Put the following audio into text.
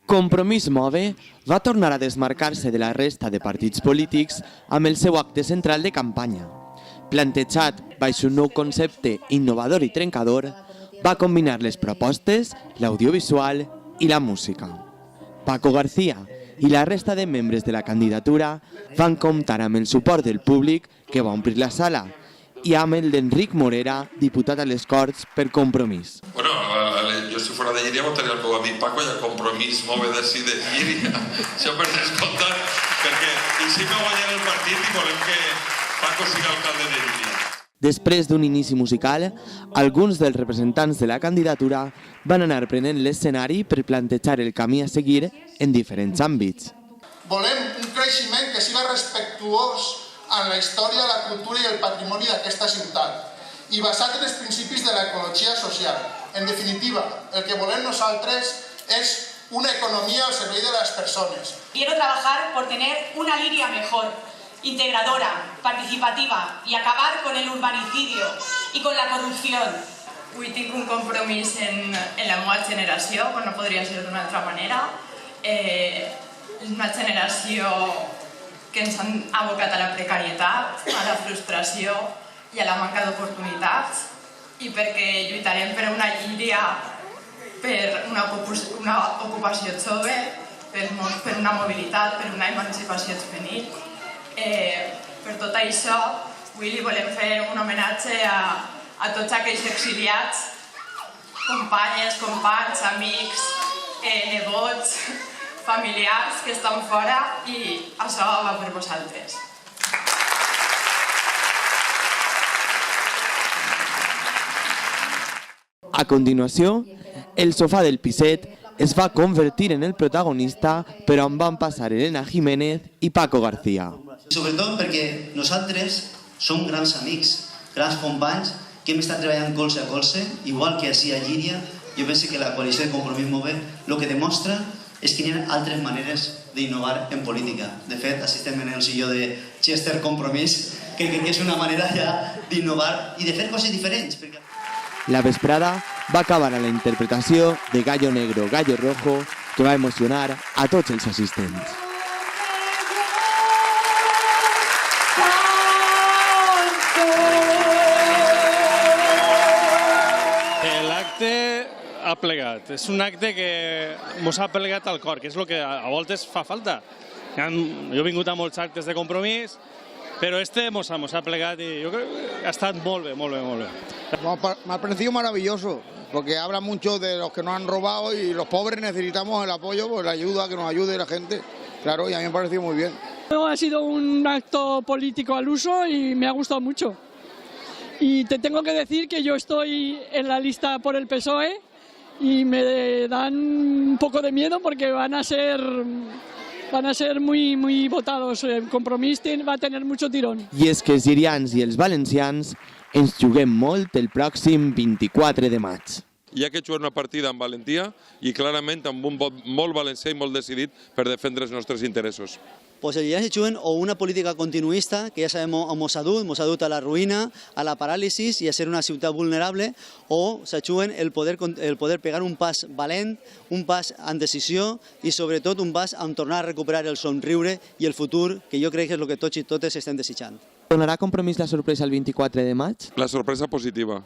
Compromís Move va tornar a desmarcar-se de la resta de partits polítics amb el seu acte central de campanya. Plantejat baix un nou concepte innovador i trencador, va combinar les propostes, l'audiovisual i la música. Paco García i la resta de membres de la candidatura van comptar amb el suport del públic que va omplir la sala i amb el d'Enric Morera, diputat a les Corts per Compromís. Bueno, jo si fora de Llíria votaria el meu amic Paco i el Compromís Move de Llíria. Això per descomptat, perquè així me guanyarà el partit i volem que Paco sigui alcalde de Llíria. Després d'un inici musical, alguns dels representants de la candidatura van anar prenent l'escenari per plantejar el camí a seguir en diferents àmbits. Volem un creixement que siga respectuós amb la història, la cultura i el patrimoni d'aquesta ciutat i basat en els principis de l'ecologia social. En definitiva, el que volem nosaltres és una economia al servei de les persones. Quiero trabajar por tener una Llíria mejor, integradora, participativa y acabar con el urbanicidio y con la corrupción. Avui tinc un compromís en la meva generació, com no podria ser d'una altra manera. És una generació que ens han abocat a la precarietat, a la frustració i a la manca d'oportunitats, i perquè lluitarem per una Llíria, per una ocupació jove, per una mobilitat, per una emancipació juvenil. Per tot això, avui li volem fer un homenatge a tots aquells exiliats, companyes, companys, amics, nebots, familiars que estan fora, i això va per vosaltres. A continuació, el sofà del piset es va convertir en el protagonista, però on van passar Elena Jiménez i Paco García. Sobretot perquè nosaltres som grans amics, grans companys, que hem estat treballant colze a colze, igual que així a Llíria. Jo penso que la coalició de Compromís Move el que demostra és que hi ha altres maneres d'innovar en política. De fet, així estem en el silló de Chester Compromís, que és una manera ja d'innovar i de fer coses diferents. La vesprada va acabar a la interpretació de Gallo Negro, Gallo Rojo, que va emocionar a tots els assistents. L'acte ha plegat. És un acte que ens ha plegat al cor, que és el que a voltes fa falta. Jo he vingut a molts actes de Compromís, pero este nos ha plegado y yo creo que ha estado muy bien, muy bien, muy bien. Me ha parecido maravilloso, porque habla mucho de los que nos han robado y los pobres necesitamos el apoyo, pues la ayuda, que nos ayude la gente. Claro, y a mí me ha parecido muy bien. Ha sido un acto político al uso y me ha gustado mucho. Y te tengo que decir que yo estoy en la lista por el PSOE y me dan un poco de miedo porque van a ser muy votados. El Compromís va a tener mucho tirón. I és que els llirians i els valencians ens juguem molt el pròxim 24 de maig. Hi ha que jugar una partida amb valentia i clarament amb un vot molt valencià i molt decidit per defendre els nostres interessos. Pues els llirians se juguen o una política continuista, que ja sabem on ens ha dut a la ruïna, a la paràlisi i a ser una ciutat vulnerable, o se juguen el poder pegar un pas valent, un pas amb decisió i sobretot un pas amb tornar a recuperar el somriure i el futur, que jo crec que és el que tots i totes estem desitjant. Donarà Compromís la sorpresa el 24 de maig? La sorpresa positiva.